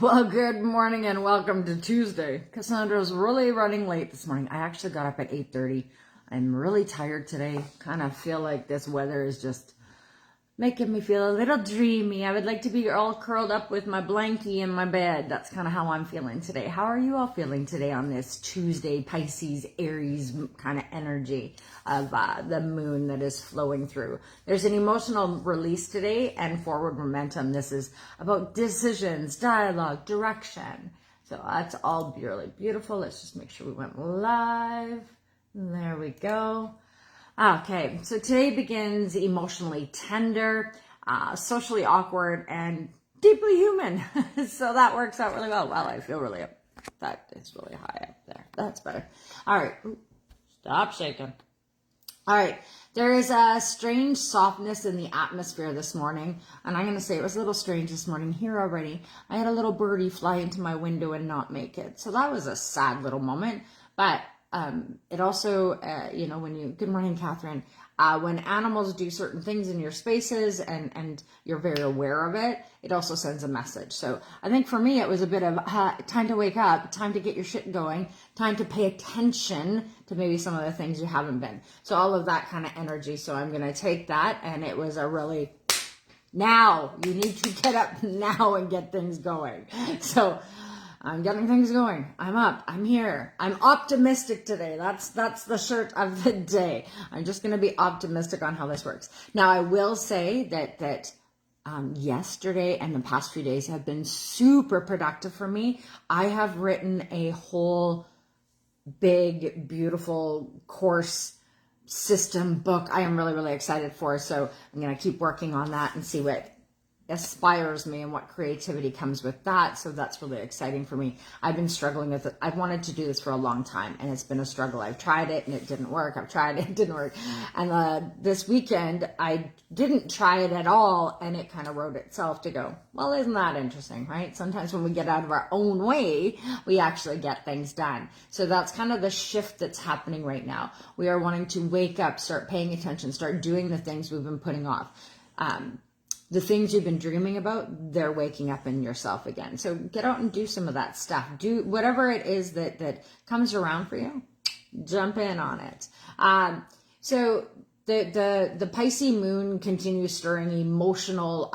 Well, good morning and welcome to Tuesday. Cassandra's really running late this morning. I actually got up at 8:30. I'm really tired today. Kind of feel like this weather is just making me feel a little dreamy. I would like to be all curled up with my blankie in my bed. That's kind of how I'm feeling today. How are you all feeling today on this Tuesday, Pisces, Aries kind of energy of the moon that is flowing through? There's an emotional release today and forward momentum. This is about decisions, dialogue, direction. So that's all really beautiful. Let's just make sure we went live. There we go. Okay, so today begins emotionally tender, socially awkward, and deeply human. So that works out really well. Wow, I feel really up. That is really high up there. That's better. All right. Ooh, stop shaking. All right. There is a strange softness in the atmosphere this morning. And I'm going to say it was a little strange this morning here already. I had a little birdie fly into my window and not make it. So that was a sad little moment. But it also, good morning, Catherine, when animals do certain things in your spaces and you're very aware of it, it also sends a message. So I think for me, it was a bit of time to wake up, time to get your shit going, time to pay attention to maybe some of the things you haven't been. So all of that kind of energy. So I'm going to take that. And it was a really, now you need to get up now and get things going. So I'm getting things going. I'm up. I'm here. I'm optimistic today. That's the shirt of the day. I'm just going to be optimistic on how this works. Now, I will say that yesterday and the past few days have been super productive for me. I have written a whole big, beautiful course system book I am really, really excited for. So I'm going to keep working on that and see what inspires me and what creativity comes with that. So that's really exciting for me. I've been struggling with it. I've wanted to do this for a long time and it's been a struggle. I've tried it and it didn't work. I've tried it, it didn't work. And this weekend I didn't try it at all and it kind of wrote itself to go, well, isn't that interesting, right? Sometimes when we get out of our own way, we actually get things done. So that's kind of the shift that's happening right now. We are wanting to wake up, start paying attention, start doing the things we've been putting off. The things you've been dreaming about, they're waking up in yourself again. So get out and do some of that stuff. Do whatever it is that comes around for you. Jump in on it. So the Pisces moon continues stirring emotional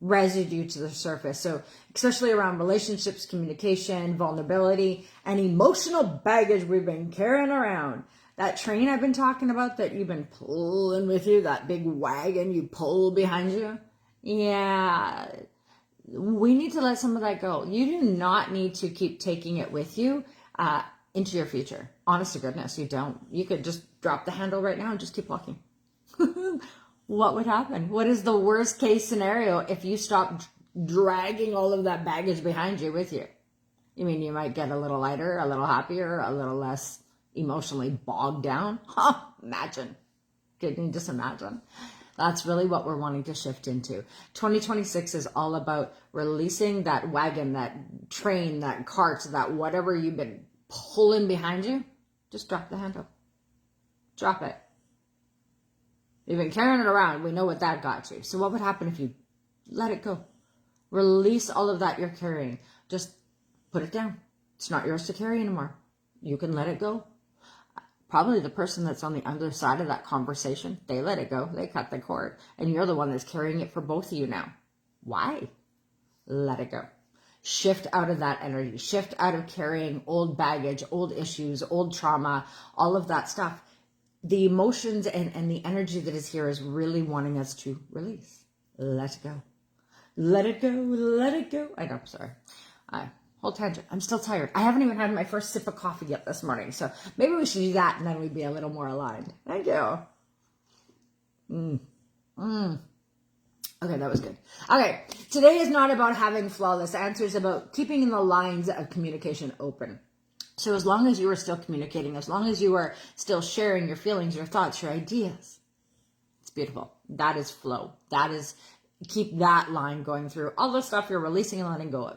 residue to the surface. So especially around relationships, communication, vulnerability, and emotional baggage we've been carrying around. That train I've been talking about that you've been pulling with you, that big wagon you pull behind you. Yeah, we need to let some of that go. You do not need to keep taking it with you into your future. Honest to goodness, you don't. You could just drop the handle right now and just keep walking. What would happen? What is the worst case scenario if you stop dragging all of that baggage behind you with you? You mean you might get a little lighter, a little happier, a little less emotionally bogged down? Imagine. Can you just imagine? That's really what we're wanting to shift into. 2026 is all about releasing that wagon, that train, that cart, that whatever you've been pulling behind you. Just drop the handle. Drop it. You've been carrying it around. We know what that got you. So what would happen if you let it go? Release all of that you're carrying. Just put it down. It's not yours to carry anymore. You can let it go. Probably the person that's on the other side of that conversation, they let it go. They cut the cord. And you're the one that's carrying it for both of you now. Why? Let it go. Shift out of that energy. Shift out of carrying old baggage, old issues, old trauma, all of that stuff. The emotions and the energy that is here is really wanting us to release. Let it go. Let it go. Let it go. I know, sorry. Whole tangent. I'm still tired. I haven't even had my first sip of coffee yet this morning. So maybe we should do that and then we'd be a little more aligned. Thank you. Okay, that was good. Okay, today is not about having flawless answers, about keeping the lines of communication open. So as long as you are still communicating, as long as you are still sharing your feelings, your thoughts, your ideas, it's beautiful. That is flow. That is, keep that line going through all the stuff you're releasing and letting go of.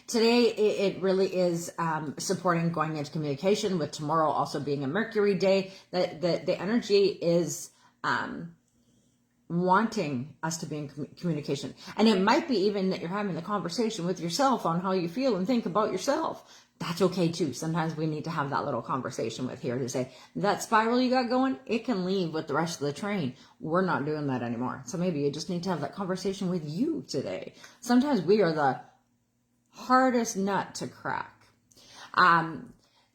Today, it really is supporting going into communication, with tomorrow also being a Mercury day. The energy is wanting us to be in communication. And it might be even that you're having the conversation with yourself on how you feel and think about yourself. That's okay too. Sometimes we need to have that little conversation with here to say, that spiral you got going, it can leave with the rest of the train. We're not doing that anymore. So maybe you just need to have that conversation with you today. Sometimes we are the hardest nut to crack.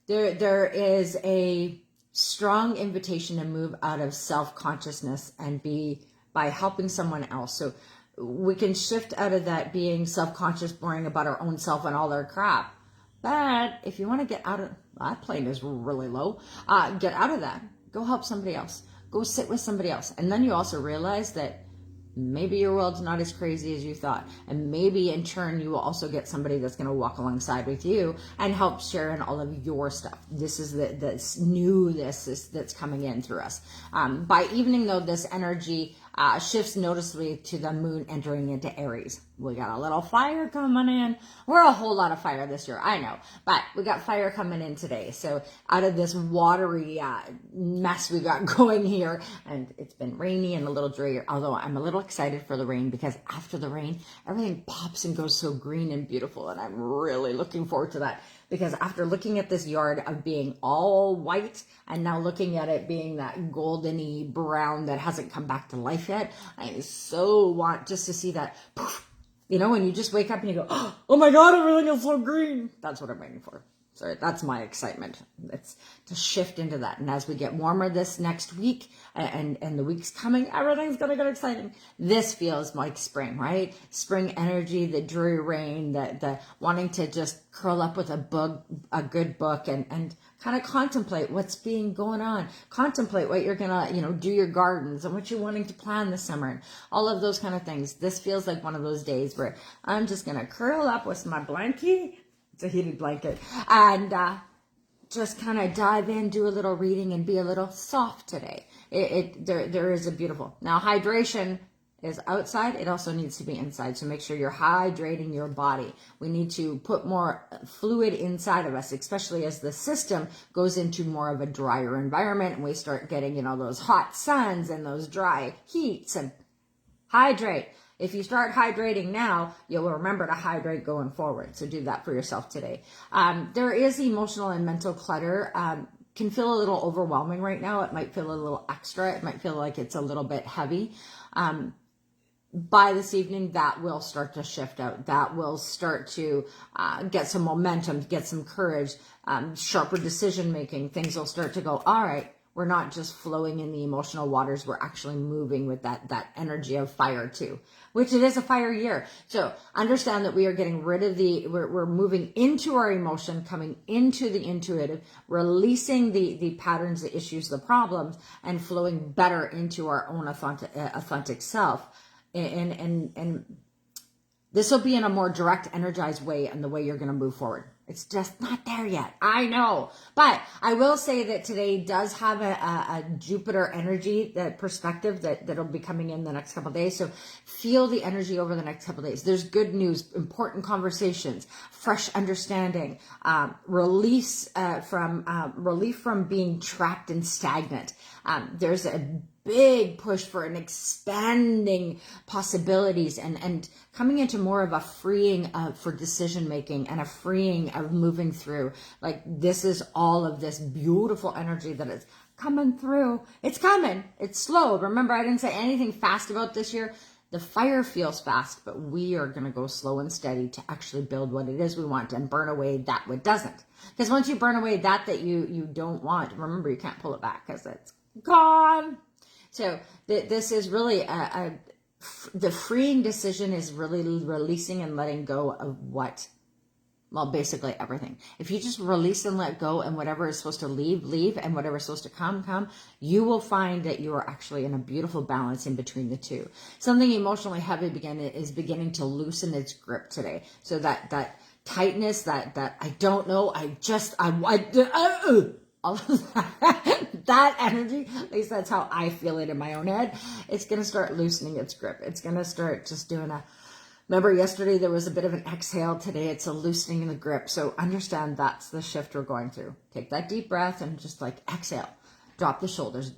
There is a strong invitation to move out of self-consciousness and be by helping someone else. So we can shift out of that being self-conscious, worrying about our own self and all their crap. But if you want to get out of that, plane is really low, get out of that. Go help somebody else. Go sit with somebody else. And then you also realize that maybe your world's not as crazy as you thought. And maybe in turn, you will also get somebody that's going to walk alongside with you and help share in all of your stuff. This is this newness that's coming in through us. By evening though, this energy shifts noticeably to the moon entering into Aries. We got a little fire coming in. We're a whole lot of fire this year, I know, but we got fire coming in today. So out of this watery mess we got going here, and it's been rainy and a little dreary, although I'm a little excited for the rain because after the rain, everything pops and goes so green and beautiful, and I'm really looking forward to that. Because after looking at this yard of being all white and now looking at it being that goldeny brown that hasn't come back to life yet, I so want just to see that, poof, you know, when you just wake up and you go, oh my God, everything is so green. That's what I'm waiting for. So that's my excitement. It's to shift into that. And as we get warmer this next week and the weeks coming, everything's going to get exciting. This feels like spring, right? Spring energy, the dreary rain, the wanting to just curl up with a good book and kind of contemplate what's going on. Contemplate what you're going to, do your gardens and what you're wanting to plan this summer and all of those kind of things. This feels like one of those days where I'm just going to curl up with my blankie. It's a heated blanket. And just kind of dive in, do a little reading, and be a little soft today. There is a beautiful. Now, hydration is outside. It also needs to be inside. So make sure you're hydrating your body. We need to put more fluid inside of us, especially as the system goes into more of a drier environment and we start getting, those hot suns and those dry heats. And hydrate. If you start hydrating now, you'll remember to hydrate going forward. So do that for yourself today. There is emotional and mental clutter. Can feel a little overwhelming right now. It might feel a little extra. It might feel like it's a little bit heavy. By this evening, that will start to shift out. That will start to get some momentum, get some courage, sharper decision making. Things will start to go, all right. We're not just flowing in the emotional waters. We're actually moving with that energy of fire too, which it is a fire year. So understand that we are getting rid of we're moving into our emotion, coming into the intuitive, releasing the patterns, the issues, the problems, and flowing better into our own authentic self. And this will be in a more direct, energized way and the way you're going to move forward. It's just not there yet. I know. But I will say that today does have a Jupiter energy, that perspective that'll be coming in the next couple of days. So feel the energy over the next couple of days. There's good news, important conversations, fresh understanding, relief from being trapped and stagnant. There's a big push for an expanding possibilities and coming into more of a freeing for decision making and a freeing of moving through. Like this is all of this beautiful energy that is coming through. It's coming. It's slow. Remember, I didn't say anything fast about this year. The fire feels fast, but we are going to go slow and steady to actually build what it is we want and burn away that what doesn't. Because once you burn away that you don't want, remember, you can't pull it back because it's gone. So this is really the freeing decision is really releasing and letting go of basically everything. If you just release and let go and whatever is supposed to leave, and whatever is supposed to come, you will find that you are actually in a beautiful balance in between the two. Something emotionally heavy is beginning to loosen its grip today. So that tightness, that I don't know, all of that energy, at least that's how I feel it in my own head, it's going to start loosening its grip. It's going to start just doing remember yesterday there was a bit of an exhale, today it's a loosening in the grip. So understand that's the shift we're going through. Take that deep breath and just exhale. Drop the shoulders.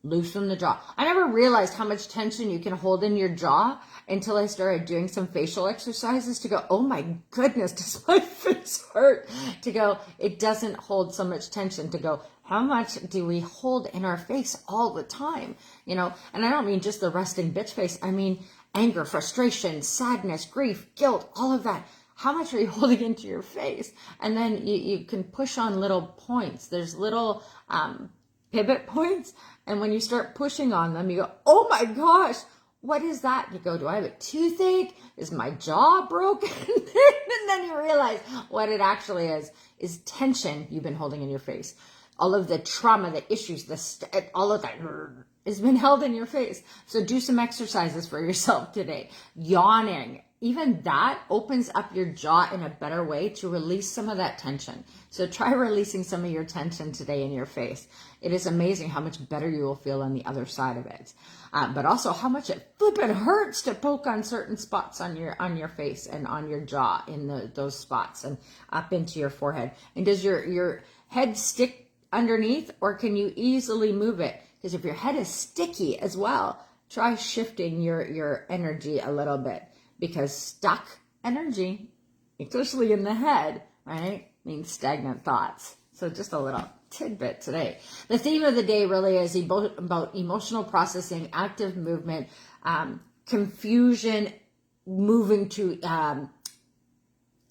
Loosen the jaw. I never realized how much tension you can hold in your jaw until I started doing some facial exercises to go, oh my goodness, does my face hurt? To go, it doesn't hold so much tension. To go, how much do we hold in our face all the time? You know, and I don't mean just the resting bitch face. I mean anger, frustration, sadness, grief, guilt, all of that. How much are you holding into your face? And then you can push on little points. There's little pivot points. And when you start pushing on them, you go, oh my gosh, what is that? You go, do I have a toothache? Is my jaw broken? And then you realize what it actually is tension you've been holding in your face. All of the trauma, the issues, all of that has been held in your face. So do some exercises for yourself today. Yawning. Even that opens up your jaw in a better way to release some of that tension. So try releasing some of your tension today in your face. It is amazing how much better you will feel on the other side of it. But also how much it flippin' hurts to poke on certain spots on your face and on your jaw in those spots and up into your forehead. And does your head stick underneath, or can you easily move it? Because if your head is sticky as well, try shifting your energy a little bit. Because stuck energy, especially in the head, right, means stagnant thoughts. So just a little tidbit today. The theme of the day really is about emotional processing, active movement, confusion, moving to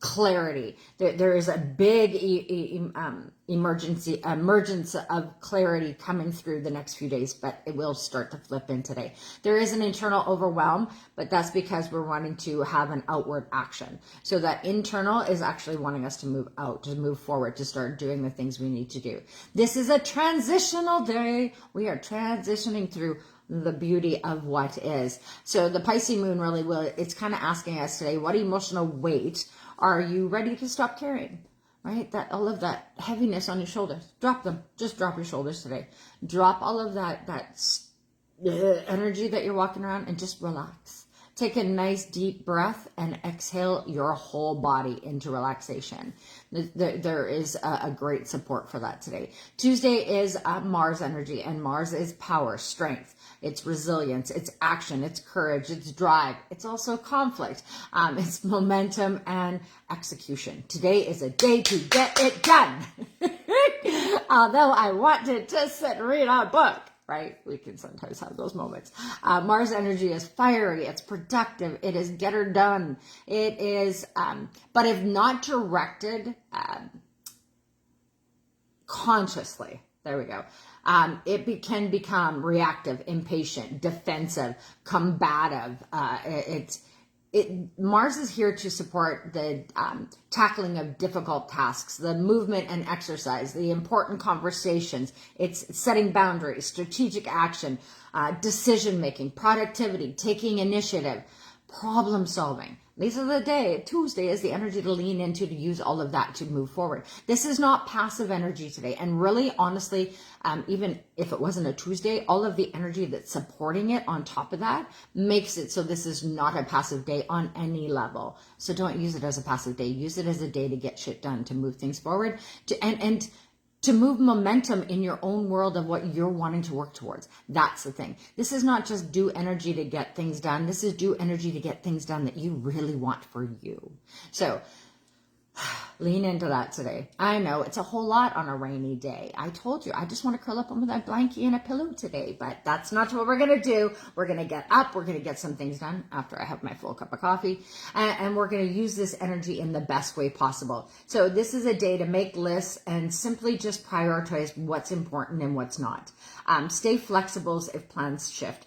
clarity. There is a big emergence of clarity coming through the next few days, but it will start to flip in today. There is an internal overwhelm, but that's because we're wanting to have an outward action. So that internal is actually wanting us to move out, to move forward, to start doing the things we need to do. This is a transitional day. We are transitioning through the beauty of what is. So the Pisces moon really it's kind of asking us today, what emotional weight are you ready to stop carrying? Right? That all of that heaviness on your shoulders. Drop them. Just drop your shoulders today. Drop all of that energy that you're walking around and just relax. Take a nice deep breath and exhale your whole body into relaxation. There is a great support for that today. Tuesday is Mars energy, and Mars is power, strength. It's resilience, it's action, it's courage, it's drive. It's also conflict. It's momentum and execution. Today is a day to get it done. Although I wanted to sit and read a book. Right? We can sometimes have those moments. Mars energy is fiery. It's productive. It is get her done. It is, but if not directed consciously, there we go. It can become reactive, impatient, defensive, combative. Mars is here to support the tackling of difficult tasks, the movement and exercise, the important conversations. It's setting boundaries, strategic action, decision-making, productivity, taking initiative, problem solving. These are the day. Tuesday is the energy to lean into, to use all of that to move forward. This is not passive energy today. And really, honestly, even if it wasn't a Tuesday, all of the energy that's supporting it on top of that makes it so this is not a passive day on any level. So don't use it as a passive day. Use it as a day to get shit done, to move things forward, and to move momentum in your own world of what you're wanting to work towards. That's the thing. This is not just do energy to get things done. This is do energy to get things done that you really want for you. So lean into that today. I know it's a whole lot on a rainy day. I told you, I just want to curl up under that blankie and a pillow today, but that's not what we're going to do. We're going to get up. We're going to get some things done after I have my full cup of coffee, and we're going to use this energy in the best way possible. So this is a day to make lists and simply just prioritize what's important and what's not. Stay flexible if plans shift.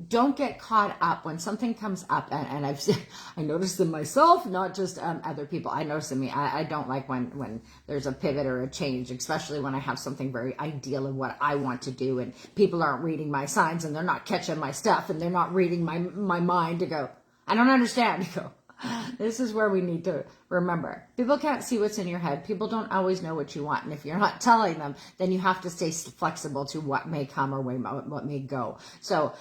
Don't get caught up when something comes up, and I noticed in myself, not just other people. I notice in me, I don't like when there's a pivot or a change, especially when I have something very ideal of what I want to do, and people aren't reading my signs, and they're not catching my stuff, and they're not reading my mind to go, I don't understand. To go, this is where we need to remember. People can't see what's in your head. People don't always know what you want. And if you're not telling them, then you have to stay flexible to what may come or what may go. So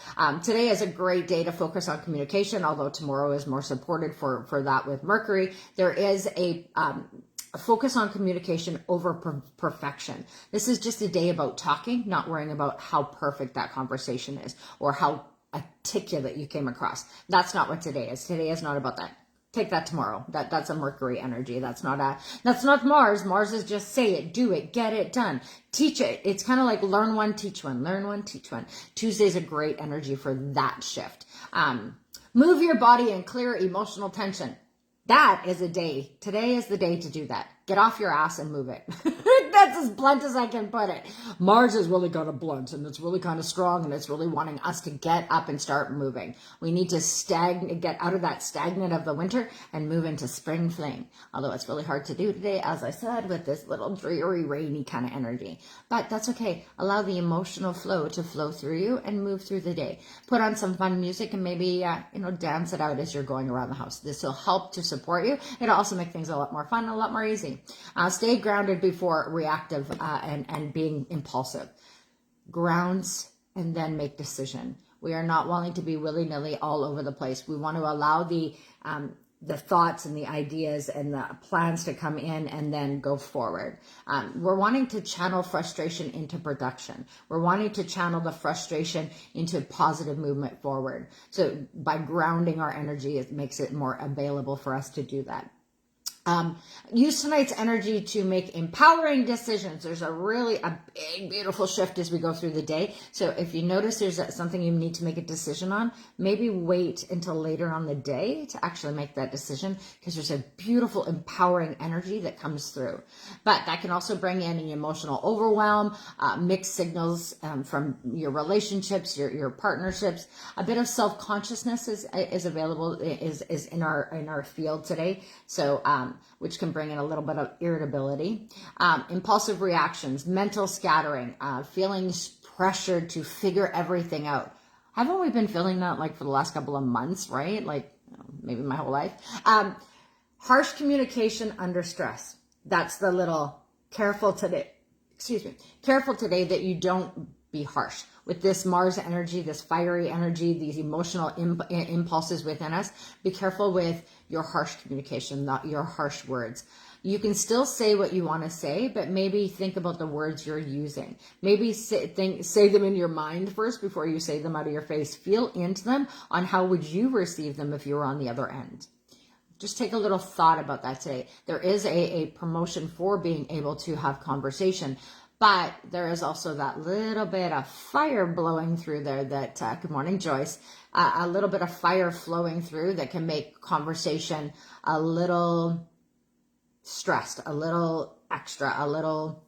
today is a great day to focus on communication, although tomorrow is more supported for that with Mercury. There is a Focus on communication over perfection. This is just a day about talking, not worrying about how perfect that conversation is or how articulate you came across. That's not what today is. Today is not about that. Take that tomorrow. That's a Mercury energy. That's not Mars. Mars is just say it, do it, get it done, teach it. It's kind of like learn one, teach one, learn one, teach one. Tuesday's a great energy for that shift. Move your body and clear emotional tension. That is a day. Today is the day to do that. Get off your ass and move it. That's as blunt as I can put it. Mars is really kind of blunt and it's really kind of strong and it's really wanting us to get up and start moving. We need to get out of that stagnant of the winter and move into spring fling. Although it's really hard to do today, as I said, with this little dreary, rainy kind of energy. But that's okay. Allow the emotional flow to flow through you and move through the day. Put on some fun music and maybe, dance it out as you're going around the house. This will help to support you. It'll also make things a lot more fun, a lot more easy. Stay grounded before reactive and being impulsive. Grounds and then make decision. We are not wanting to be willy-nilly all over the place. We want to allow the thoughts and the ideas and the plans to come in and then go forward. We're wanting to channel frustration into production. We're wanting to channel the frustration into positive movement forward. So by grounding our energy, it makes it more available for us to do that. Use tonight's energy to make empowering decisions. There's a big, beautiful shift as we go through the day. So if you notice there's something you need to make a decision on, maybe wait until later on the day to actually make that decision, because there's a beautiful, empowering energy that comes through. But that can also bring in an emotional overwhelm, mixed signals from your relationships, your partnerships. A bit of self-consciousness is available, is in our field today. So, which can bring in a little bit of irritability, impulsive reactions, mental scattering, feeling pressured to figure everything out. Haven't we been feeling that like for the last couple of months, right? Like maybe my whole life. Harsh communication under stress. That's the little careful today that you don't be harsh. With this Mars energy, this fiery energy, these emotional impulses within us, be careful with your harsh communication, not your harsh words. You can still say what you want to say, but maybe think about the words you're using. Maybe say them in your mind first before you say them out of your face. Feel into them on how would you receive them if you were on the other end. Just take a little thought about that today. There is a promotion for being able to have conversation. But there is also that little bit of fire blowing through there that, good morning, Joyce, a little bit of fire flowing through that can make conversation a little stressed, a little extra, a little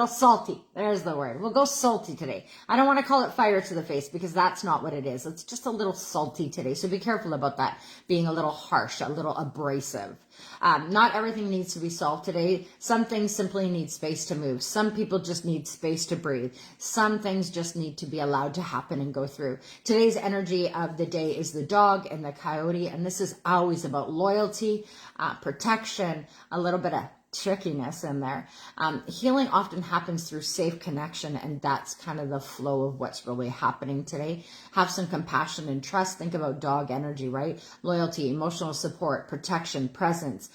salty. There's the word. We'll go salty today. I don't want to call it fire to the face because that's not what it is. It's just a little salty today. So be careful about that being a little harsh, a little abrasive. Not everything needs to be solved today. Some things simply need space to move. Some people just need space to breathe. Some things just need to be allowed to happen and go through. Today's energy of the day is the dog and the coyote. And this is always about loyalty, protection, a little bit of trickiness in there. Healing often happens through safe connection, and that's kind of the flow of what's really happening today. Have some compassion and trust. Think about dog energy, right? Loyalty, emotional support, protection, presence,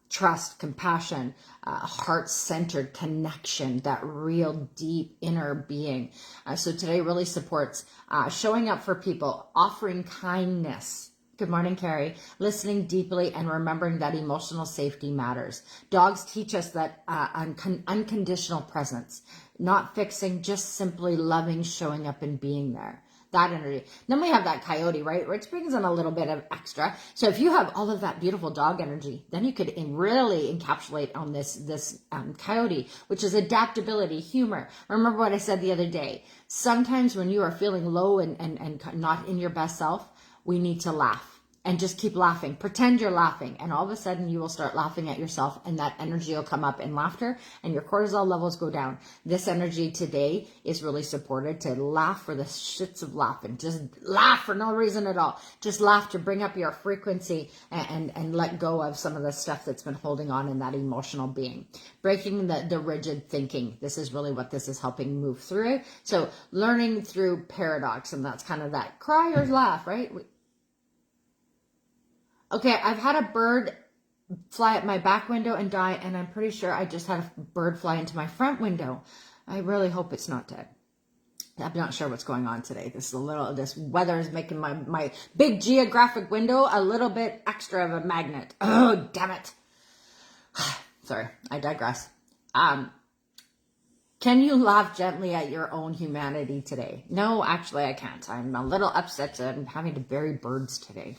trust, compassion, heart-centered connection, that real deep inner being. So today really supports showing up for people, offering kindness. Good morning, Carrie. Listening deeply and remembering that emotional safety matters. Dogs teach us that unconditional presence, not fixing, just simply loving, showing up and being there. That energy. Then we have that coyote, right? Which brings in a little bit of extra. So if you have all of that beautiful dog energy, then you could really encapsulate on this coyote, which is adaptability, humor. Remember what I said the other day. Sometimes when you are feeling low and not in your best self, we need to laugh and just keep laughing. Pretend you're laughing, and all of a sudden you will start laughing at yourself, and that energy will come up in laughter and your cortisol levels go down. This energy today is really supported to laugh for the shits of laughing. Just laugh for no reason at all. Just laugh to bring up your frequency and let go of some of the stuff that's been holding on in that emotional being. Breaking the rigid thinking. This is really what this is helping move through. So learning through paradox, and that's kind of that cry or laugh, right? Okay, I've had a bird fly at my back window and die, and I'm pretty sure I just had a bird fly into my front window. I really hope it's not dead. I'm not sure what's going on today. This weather is making my big geographic window a little bit extra of a magnet. Oh, damn it. Sorry, I digress. Can you laugh gently at your own humanity today? No, actually I can't. I'm a little upset that I'm having to bury birds today.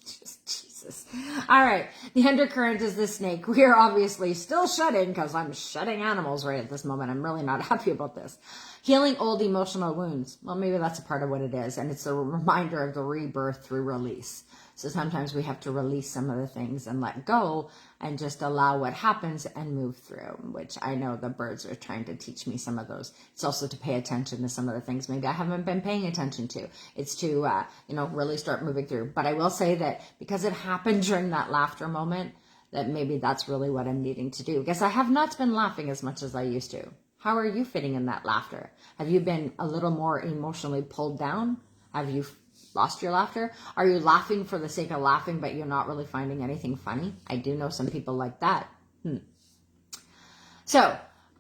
Just Jesus. All right, the undercurrent is the snake. We are obviously still shedding because I'm shedding animals right at this moment. I'm really not happy about this. Healing old emotional wounds. Well, maybe that's a part of what it is. And it's a reminder of the rebirth through release. So sometimes we have to release some of the things and let go and just allow what happens and move through, which I know the birds are trying to teach me some of those. It's also to pay attention to some of the things maybe I haven't been paying attention to. It's to, really start moving through. But I will say that because it happened during that laughter moment, that maybe that's really what I'm needing to do, because I have not been laughing as much as I used to. How are you fitting in that laughter? Have you been a little more emotionally pulled down? Have you lost your laughter? Are you laughing for the sake of laughing, but you're not really finding anything funny? I do know some people like that. So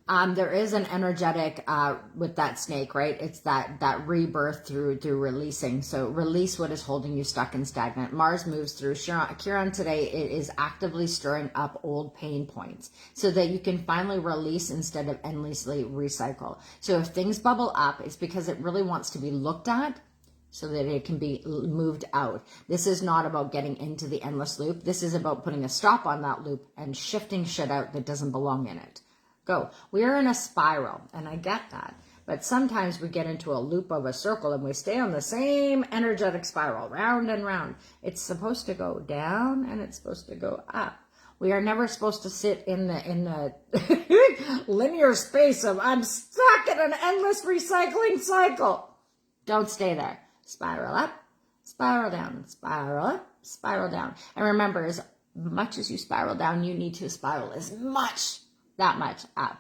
there is an energetic with that snake, right? It's that rebirth through releasing. So release what is holding you stuck and stagnant. Mars moves through Chiron today. It is actively stirring up old pain points so that you can finally release instead of endlessly recycle. So if things bubble up, it's because it really wants to be looked at so that it can be moved out. This is not about getting into the endless loop. This is about putting a stop on that loop and shifting shit out that doesn't belong in it. Go. We are in a spiral, and I get that. But sometimes we get into a loop of a circle and we stay on the same energetic spiral, round and round. It's supposed to go down and it's supposed to go up. We are never supposed to sit in the linear space of I'm stuck in an endless recycling cycle. Don't stay there. Spiral up, spiral down, spiral up, spiral down. And remember, as much as you spiral down, you need to spiral that much up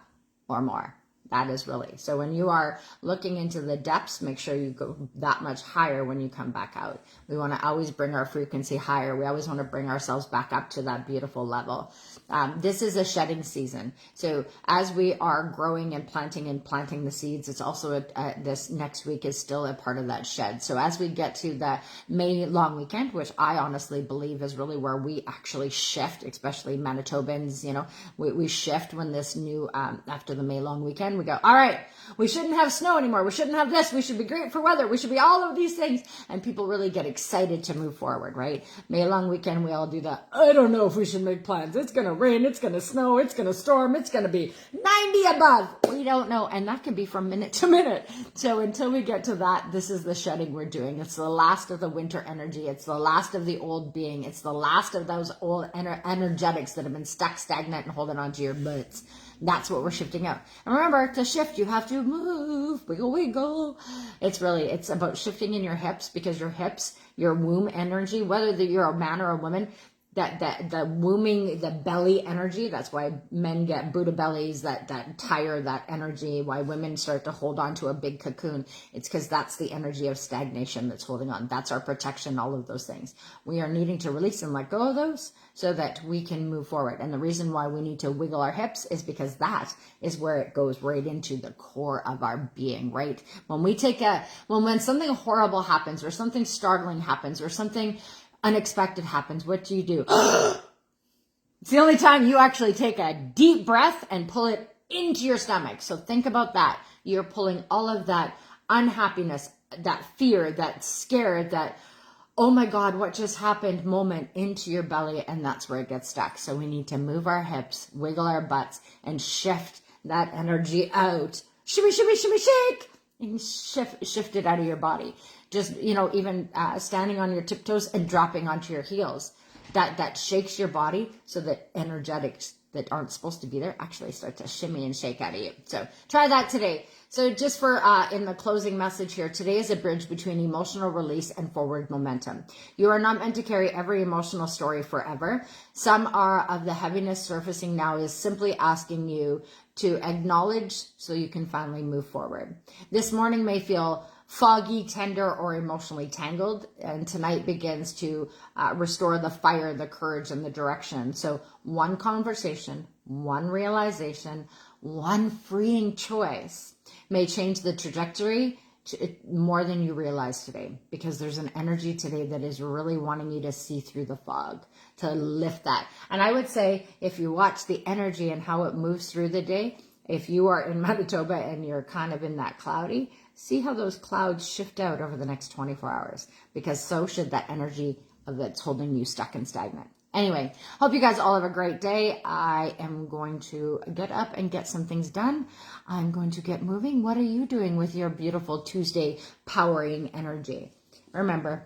or more. That is really. So when you are looking into the depths, make sure you go that much higher when you come back out. We want to always bring our frequency higher. We always want to bring ourselves back up to that beautiful level. This is a shedding season. So as we are growing and planting the seeds, it's also this next week is still a part of that shed. So as we get to the May long weekend, which I honestly believe is really where we actually shift, especially Manitobans, we shift when this new, after the May long weekend, we go, all right, we shouldn't have snow anymore. We shouldn't have this. We should be great for weather. We should be all of these things. And people really get excited to move forward, right? May long weekend, we all do that. I don't know if we should make plans. It's going to rain. It's going to snow. It's going to storm. It's going to be 90 above. We don't know. And that can be from minute to minute. So until we get to that, this is the shedding we're doing. It's the last of the winter energy. It's the last of the old being. It's the last of those old energetics that have been stuck stagnant and holding onto your butts. That's what we're shifting out. And remember, to shift, you have to move, wiggle, wiggle. It's about shifting in your hips, because your hips, your womb energy, whether you're a man or a woman, that the wombing, the belly energy, that's why men get Buddha bellies, that tire, that energy, why women start to hold on to a big cocoon. It's because that's the energy of stagnation that's holding on. That's our protection, all of those things. We are needing to release and let go of those so that we can move forward. And the reason why we need to wiggle our hips is because that is where it goes right into the core of our being, right? When something horrible happens or something startling happens or something unexpected happens, what do? It's the only time you actually take a deep breath and pull it into your stomach. So think about that. You're pulling all of that unhappiness, that fear, that scare, that, oh my God, what just happened moment into your belly, and that's where it gets stuck. So we need to move our hips, wiggle our butts, and shift that energy out. Shimmy, shimmy, shimmy, shake! And shift it out of your body. Just, even standing on your tiptoes and dropping onto your heels. That shakes your body so that energetics that aren't supposed to be there actually start to shimmy and shake out of you. So try that today. So just for in the closing message here, today is a bridge between emotional release and forward momentum. You are not meant to carry every emotional story forever. Some of the heaviness surfacing now is simply asking you to acknowledge so you can finally move forward. This morning may feel foggy, tender, or emotionally tangled. And tonight begins to restore the fire, the courage, and the direction. So one conversation, one realization, one freeing choice may change the trajectory more than you realize today, because there's an energy today that is really wanting you to see through the fog, to lift that. And I would say, if you watch the energy and how it moves through the day, if you are in Manitoba and you're kind of in that cloudy, see how those clouds shift out over the next 24 hours, because so should that energy that's holding you stuck and stagnant. Anyway, hope you guys all have a great day. I am going to get up and get some things done. I'm going to get moving. What are you doing with your beautiful Tuesday powering energy? Remember,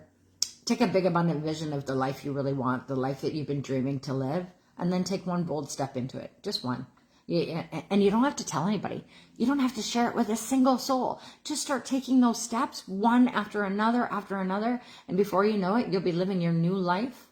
take a big abundant vision of the life you really want, the life that you've been dreaming to live, and then take one bold step into it. Just one. And you don't have to tell anybody. You don't have to share it with a single soul. Just start taking those steps one after another. And before you know it, you'll be living your new life.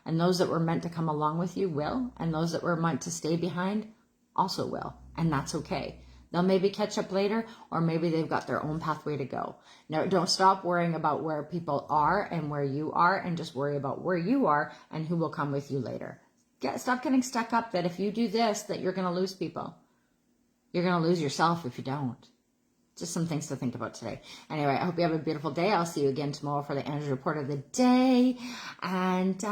And those that were meant to come along with you will. And those that were meant to stay behind also will. And that's okay. They'll maybe catch up later, or maybe they've got their own pathway to go. Now, don't stop worrying about where people are and where you are, and just worry about where you are and who will come with you later. Stop getting stuck up that if you do this, that you're going to lose people. You're going to lose yourself if you don't. Just some things to think about today. Anyway, I hope you have a beautiful day. I'll see you again tomorrow for the energy report of the day. And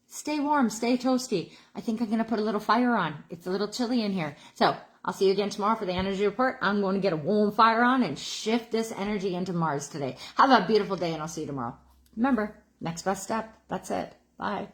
stay warm, stay toasty. I think I'm going to put a little fire on. It's a little chilly in here. So I'll see you again tomorrow for the energy report. I'm going to get a warm fire on and shift this energy into Mars today. Have a beautiful day, and I'll see you tomorrow. Remember, next best step. That's it. Bye.